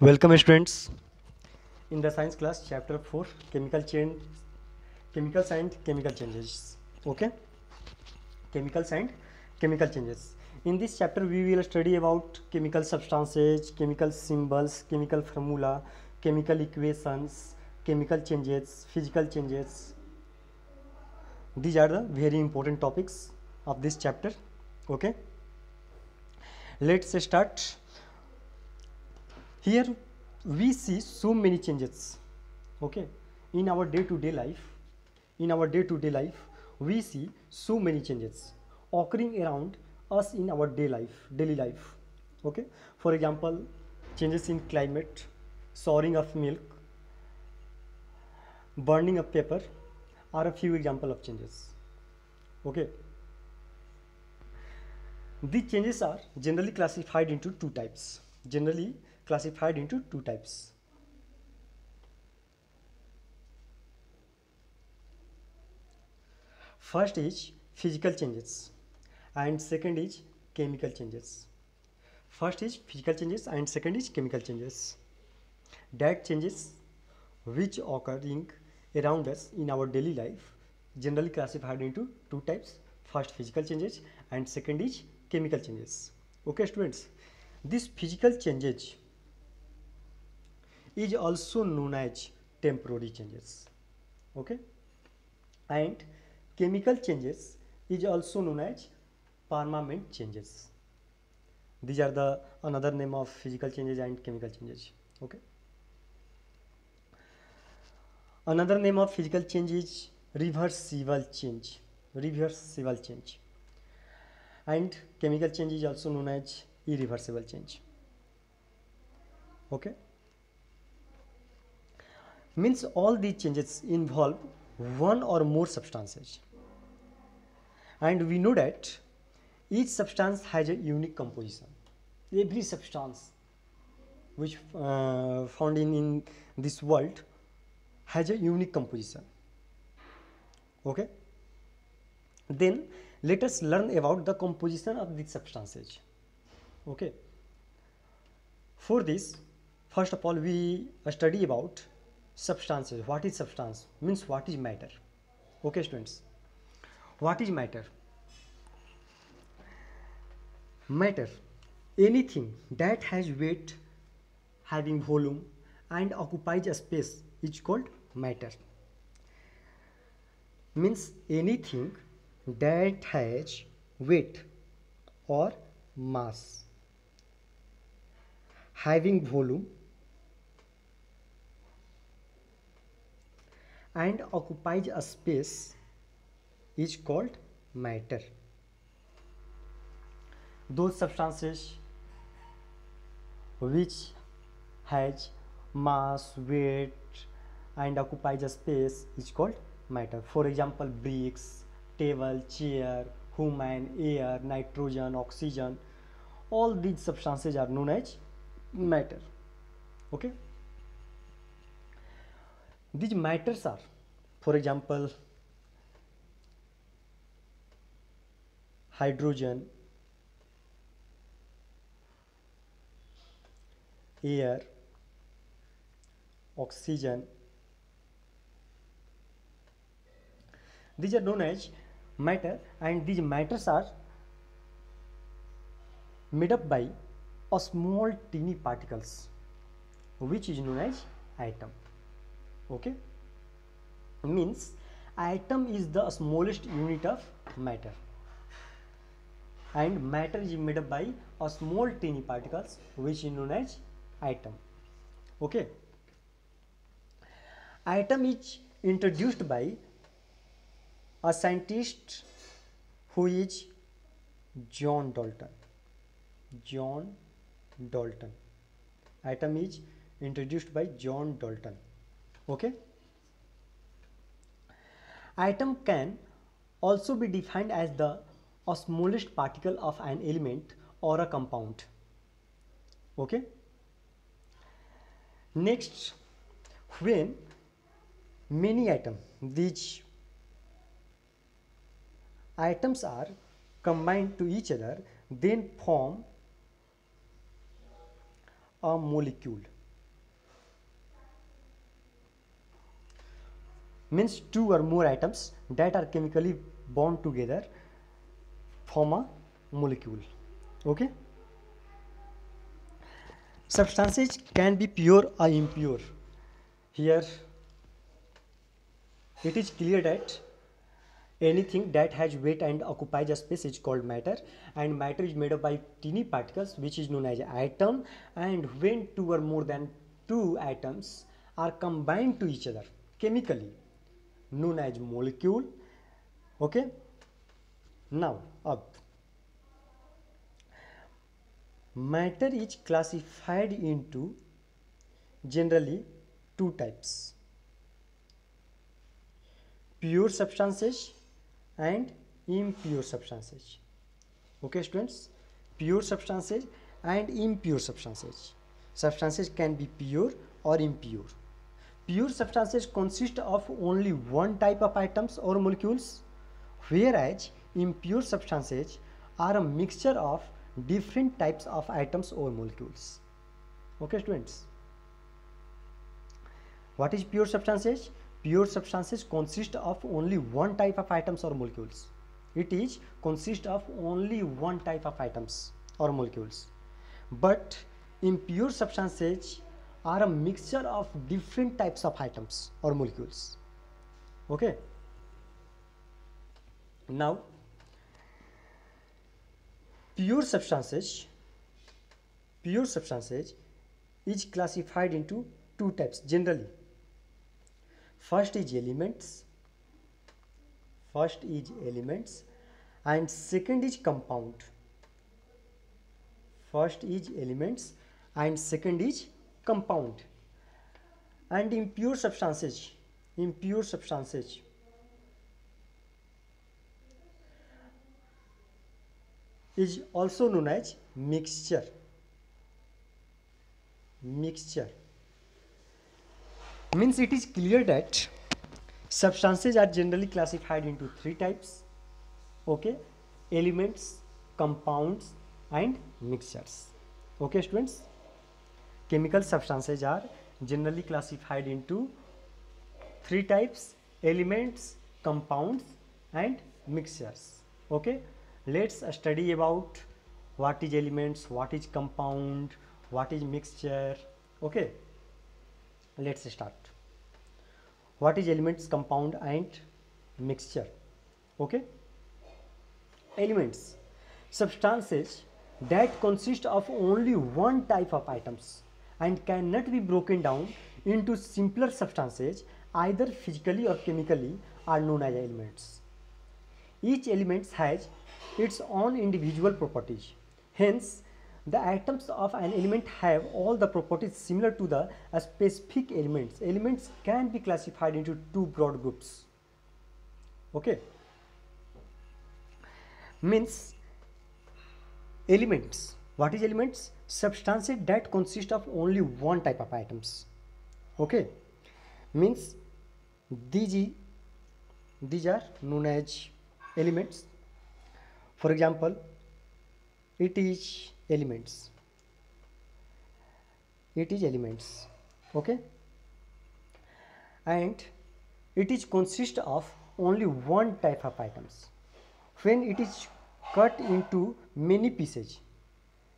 Welcome students in the science class chapter 4 chemicals and chemical changes. Okay, chemicals and chemical changes. In this chapter we will study about chemical substances, chemical symbols, chemical formula, chemical equations, chemical changes, physical changes. These are the very important topics of this chapter. Okay, let's start. Here we see so many changes. Okay, in our day-to-day life we see so many changes occurring around us in our daily life. Okay, for example, changes in climate, souring of milk, burning of paper are a few examples of changes. Okay, these changes are generally classified into two types. First is physical changes and second is chemical changes. First is physical changes and second is chemical changes. That changes which occurring around us in our daily life generally classified into two types. First physical changes and second is chemical changes. Okay students, this physical changes is also known as temporary changes. Okay, and chemical changes is also known as permanent changes. These are the another name of physical changes and chemical changes. Okay, another name of physical change is reversible change. And chemical change is also known as irreversible change. Okay, means all these changes involve one or more substances, and we know that each substance has a unique composition. Every substance which found in this world has a unique composition. Okay, then let us learn about the composition of these substances. Okay, for this, first of all we study about substances. What is substance? Means what is matter? Okay students, what is matter? Matter, anything that has weight, having volume and occupies a space is called matter. Means anything that has weight or mass, having volume and occupies a space is called matter. Those substances which has mass, weight and occupies a space is called matter. For example, bricks, table, chair, human, air, nitrogen, oxygen, all these substances are known as matter. Okay, these matters are, for example, hydrogen, air, oxygen. These are known as matter, and these matters are made up by a small teeny particles which is known as atom. Okay, means atom is the smallest unit of matter, and matter is made up by a small teeny particles which is known as atom. Okay, atom is introduced by a scientist who is John Dalton. Atom is introduced by John Dalton. Okay, atom can also be defined as the smallest particle of an element or a compound. Okay, next, when many these atoms are combined to each other, then form a molecule. means two or more atoms that are chemically bound together form a molecule. Okay, substances can be pure or impure. Here it is clear that anything that has weight and occupies a space is called matter, and matter is made up by tiny particles which is known as atom, and when two or more than two atoms are combined to each other chemically known as molecule. Okay, now up matter is classified into generally two types: pure substances and impure substances. Okay students, pure substances and impure substances. Substances can be pure or impure. Pure substances consist of only one type of atoms or molecules, whereas impure substances are a mixture of different types of atoms or molecules. Okay students, what is pure substances? Pure substances consist of only one type of atoms or molecules. It is consist of only one type of atoms or molecules. But impure substances are a mixture of different types of atoms or molecules. Okay. Now, pure substances is classified into two types generally. First is elements and second is compound. First is elements and second is compound. And impure substances is also known as mixture. Means it is clear that substances are generally classified into three types. Okay, elements, compounds and mixtures. Okay students, chemical substances are generally classified into three types: elements, compounds and mixtures. Okay, let's study about what is elements, what is compound, what is mixture. Okay, let's start. What is elements, compound and mixture? Okay, elements, substances that consist of only one type of atoms and cannot be broken down into simpler substances either physically or chemically are known as elements. Each element has its own individual properties. Hence, the atoms of an element have all the properties similar to the specific elements. Elements can be classified into two broad groups. Okay, means elements. What is elements? Substances that consist of only one type of atoms. Okay, means these are known as elements. For example, it is elements. Okay, and it is consist of only one type of atoms. When it is cut into many pieces,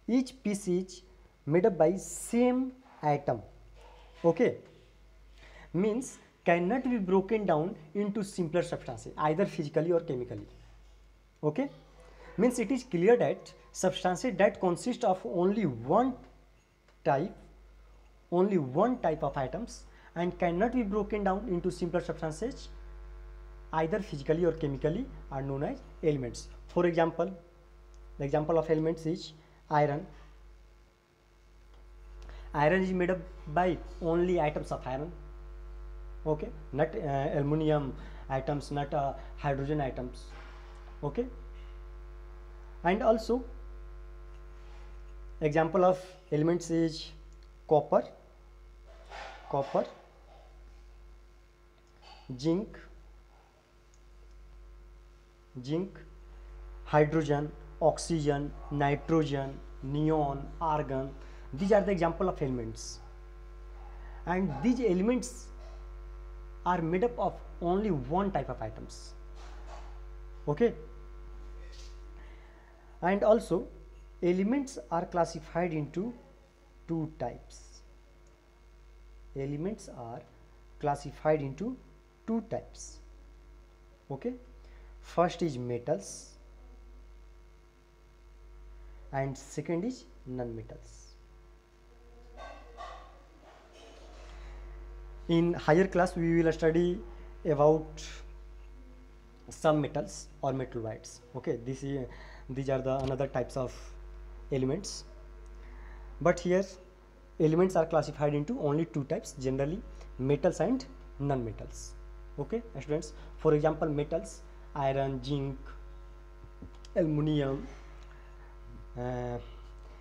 each piece is made up by same atom. Okay, means cannot be broken down into simpler substances either physically or chemically. Okay, means it is clear that substances that consist of only one type of atoms and cannot be broken down into simpler substances either physically or chemically are known as elements. For example, the example of elements is iron. Iron is made up by only atoms of iron. Okay, not aluminum atoms, not hydrogen atoms. Okay, and also example of elements is copper, zinc, hydrogen, oxygen, nitrogen, neon, argon. These are the example of elements, and these elements are made up of only one type of atoms. Okay, and also elements are classified into two types. Elements are classified into two types. Okay, first is metals and second is non-metals. In higher class we will study about some metals or metalloids. Okay, these are the another types of elements, but here elements are classified into only two types, generally metals and non-metals. Okay students, for example metals: iron, zinc, aluminum,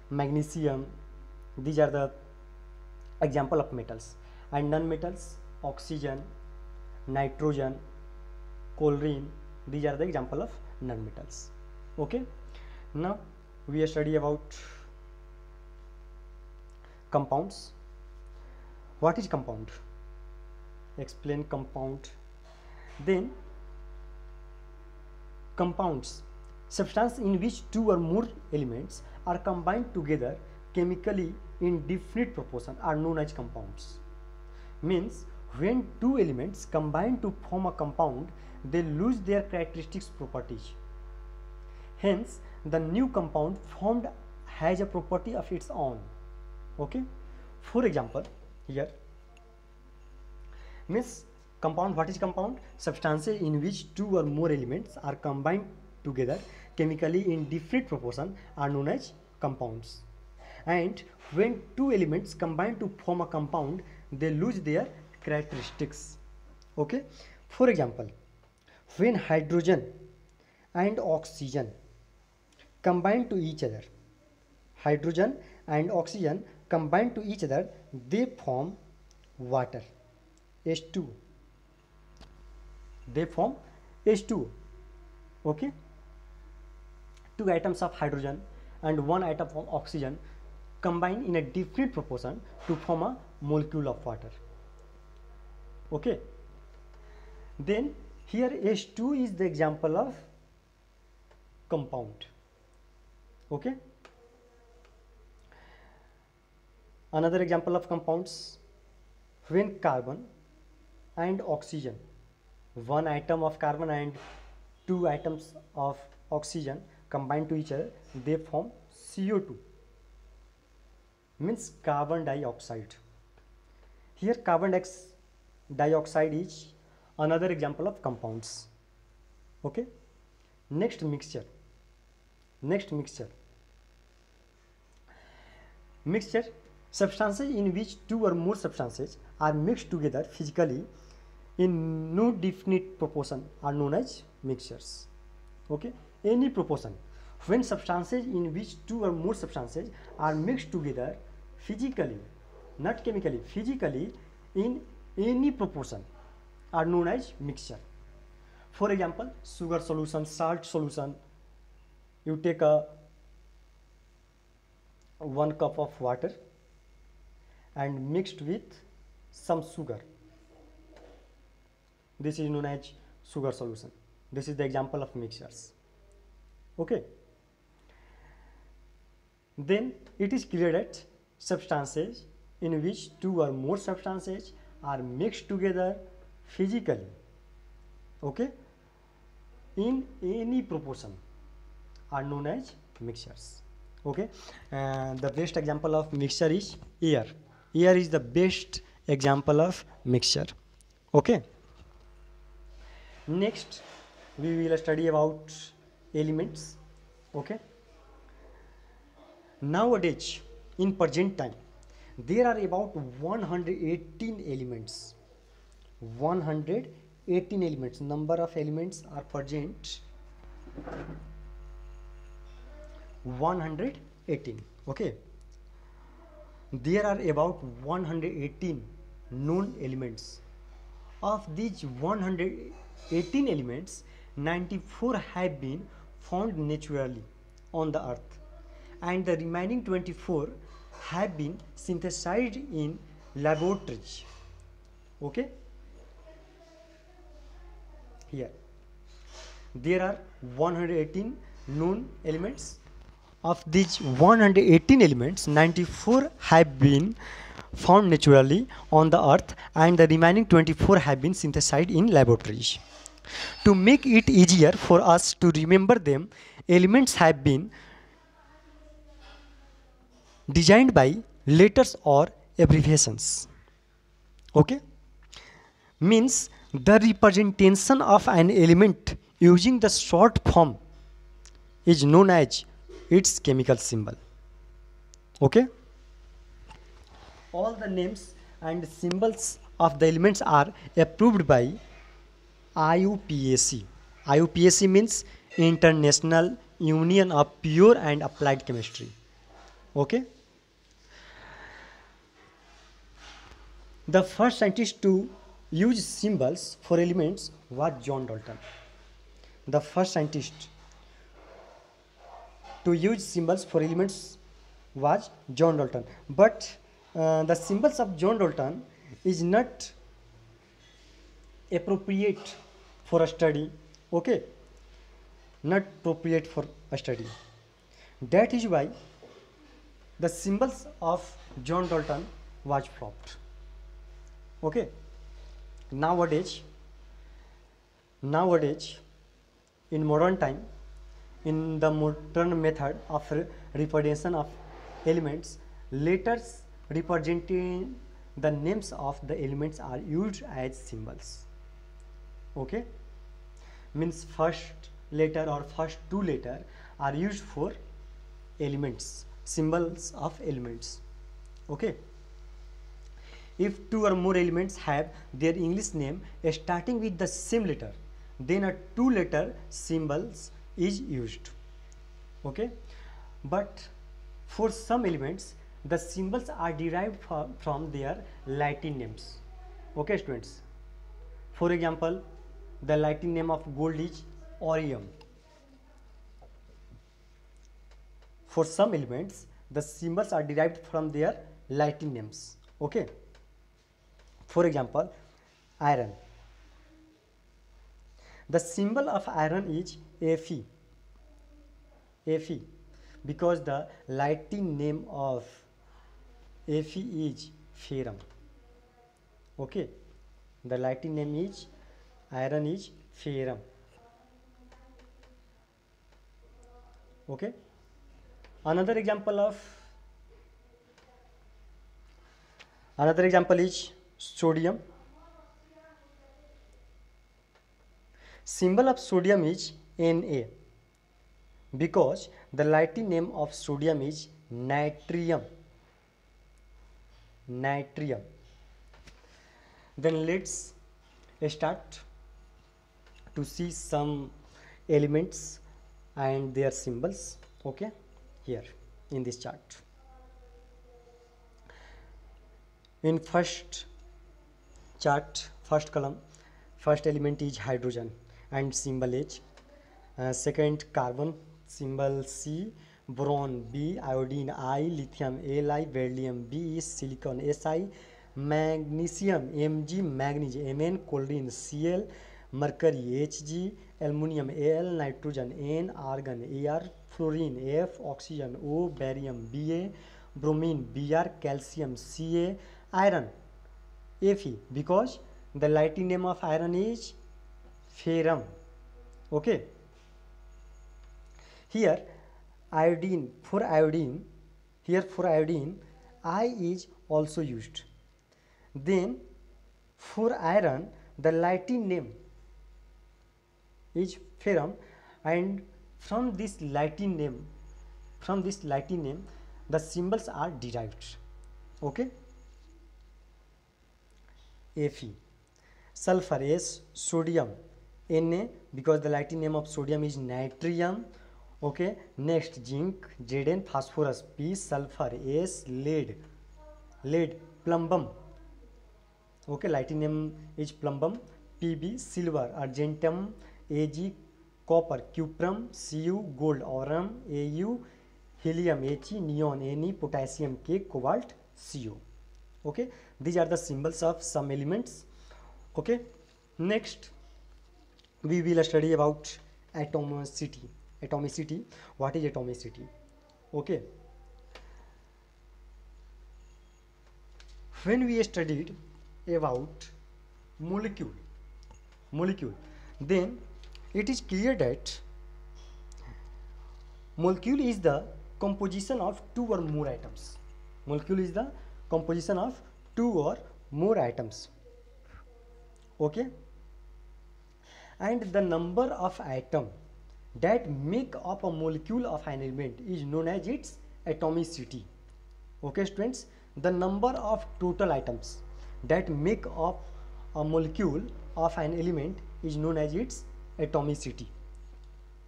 magnesium. These are the example of metals. And non-metals: oxygen, nitrogen, chlorine. These are the example of non-metals. Okay, now we study about compounds. What is compound? Explain compound. Then compounds: substance in which two or more elements are combined together chemically in definite proportion are known as compounds. Means when two elements combine to form a compound, they lose their characteristics properties. Hence the new compound formed has a property of its own. Okay, for example here means compound. What is compound? Substances in which two or more elements are combined together chemically in different proportion are known as compounds. And when two elements combine to form a compound, they lose their characteristics. Okay, for example, when hydrogen and oxygen combine to each other, hydrogen and oxygen combine to each other, they form water, H2. They form H2. Okay, two atoms of hydrogen and one atom of oxygen combine in a different proportion to form a molecule of water. Okay, then here H2 is the example of compound. Okay, another example of compounds: when carbon and oxygen, one atom of carbon and two atoms of oxygen combine to each other, they form CO2, means carbon dioxide. Here carbon dioxide is another example of compounds. Okay, next mixture. Mixture: substances in which two or more substances are mixed together physically in no definite proportion are known as mixtures. Okay, any proportion. When substances in which two or more substances are mixed together physically, not chemically, physically in any proportion are known as mixture. For example, sugar solution, salt solution. You take a 1 cup of water and mixed with some sugar. This is known as sugar solution. This is the example of mixtures. Okay. Then it is clear that substances in which two or more substances are mixed together physically, okay, in any proportion are known as mixtures. Okay, the best example of mixture is air. Air is the best example of mixture. Okay, next we will study about elements. Okay, nowadays in present time there are about 118 elements. 118 elements, number of elements are present 118. Okay, there are about 118 known elements. Of these 118 elements, 94 have been found naturally on the earth, and the remaining 24 have been synthesized in laboratories. Okay, here. There are 118 known elements. Of these 118 elements, 94 have been found naturally on the earth and the remaining 24 have been synthesized in laboratories. To make it easier for us to remember them, elements have been designed by letters or abbreviations. Okay? Means the representation of an element using the short form is known as its chemical symbol. Okay? All the names and symbols of the elements are approved by IUPAC. IUPAC means International Union of Pure and Applied Chemistry. Okay? The first scientist to use symbols for elements was John Dalton. The first scientist to use symbols for elements was John Dalton. But the symbols of John Dalton is not appropriate for a study. Okay? Not appropriate for a study. That is why the symbols of John Dalton was flopped. Okay? Nowadays, in modern time, in the modern method of representation of elements, letters representing the names of the elements are used as symbols. Okay? Means first letter or first two letters are used for elements, symbols of elements. Okay? If two or more elements have their English name starting with the same letter, then a two-letter symbols is used. Okay? But for some elements, the symbols are derived from their Latin names. Okay, students? For example, the Latin name of gold is Aureum. For some elements, the symbols are derived from their Latin names. Okay? For example, iron. The symbol of iron is Fe. Fe, because the Latin name of Fe is ferrum. Okay, the Latin name is iron is ferrum. Okay, another example is sodium. Symbol of sodium is Na, because the Latin name of sodium is natrium. Natrium. Then let's start to see some elements and their symbols. Okay, here in this chart. In first chart, first column, first element is hydrogen and symbol H. Second, carbon, symbol C. Boron B. Iodine I. Lithium Li. Beryllium B. Silicon Si. Magnesium Mg. Manganese Mn. Chlorine Cl. Mercury Hg. Aluminium Al. Nitrogen N. Argon Ar. Fluorine F. Oxygen O. Barium Ba. Bromine Br. Calcium Ca. Iron Fe, because the Latin name of iron is ferrum. Okay, here iodine, for iodine I is also used. Then for iron, the Latin name is ferrum, and from this Latin name the symbols are derived. Okay, Fe. Sulfur S. Sodium Na, because the Latin name of sodium is natrium. Okay, next zinc Zn. Phosphorus P. Sulfur S. Lead plumbum. Okay, Latin name is plumbum. Pb. Silver argentum. Ag. Copper cuprum. Cu. Gold aurum. Au. Helium He. Neon Ne. Potassium K. Cobalt Co. Okay, these are the symbols of some elements. Okay, next we will study about atomicity. Atomicity, what is atomicity? Okay, when we studied about molecule, then it is clear that molecule is the composition of two or more atoms. Molecule is the composition of two or more atoms. Okay, and the number of atoms that make up a molecule of an element is known as its atomicity. Okay students, the number of total atoms that make up a molecule of an element is known as its atomicity.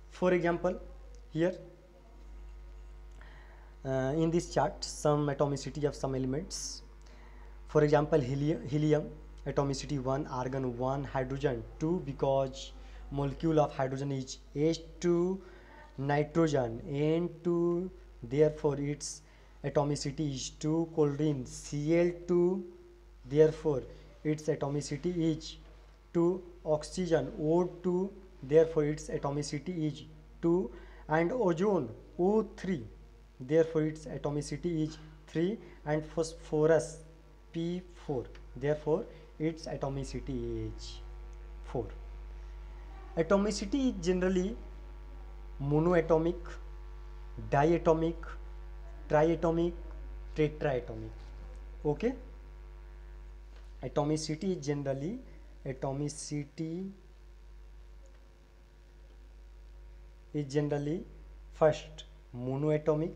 For example, here in this chart some atomicity of some elements. For example, helium atomicity 1, argon 1, hydrogen 2 because molecule of hydrogen is H2, nitrogen N2, therefore its atomicity is 2, chlorine Cl2, therefore its atomicity is 2, oxygen O2, therefore its atomicity is 2, and ozone O3, therefore its atomicity is 3, and phosphorus P4, therefore its atomicity is 4. Atomicity is generally monoatomic, diatomic, triatomic, tetraatomic. Okay, atomicity is generally first monoatomic,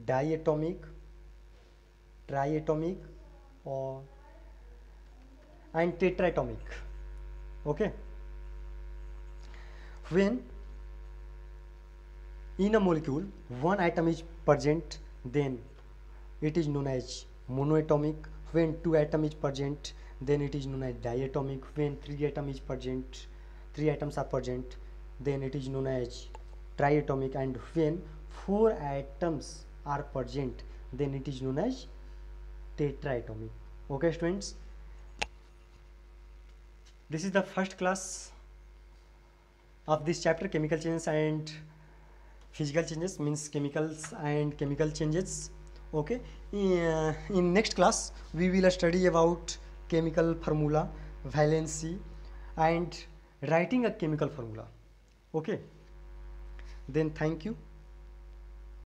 diatomic, triatomic, or and tetraatomic. Okay, when in a molecule one atom is present, then it is known as monoatomic. When two atoms is present, then it is known as diatomic. When three atoms are present, then it is known as triatomic, and when four atoms are present, then it is known as tetraatomic. Okay students, this is the first class of this chapter, chemical changes and physical changes, means chemicals and chemical changes. Okay, in next class we will study about chemical formula, valency, and writing a chemical formula. Okay, then thank you.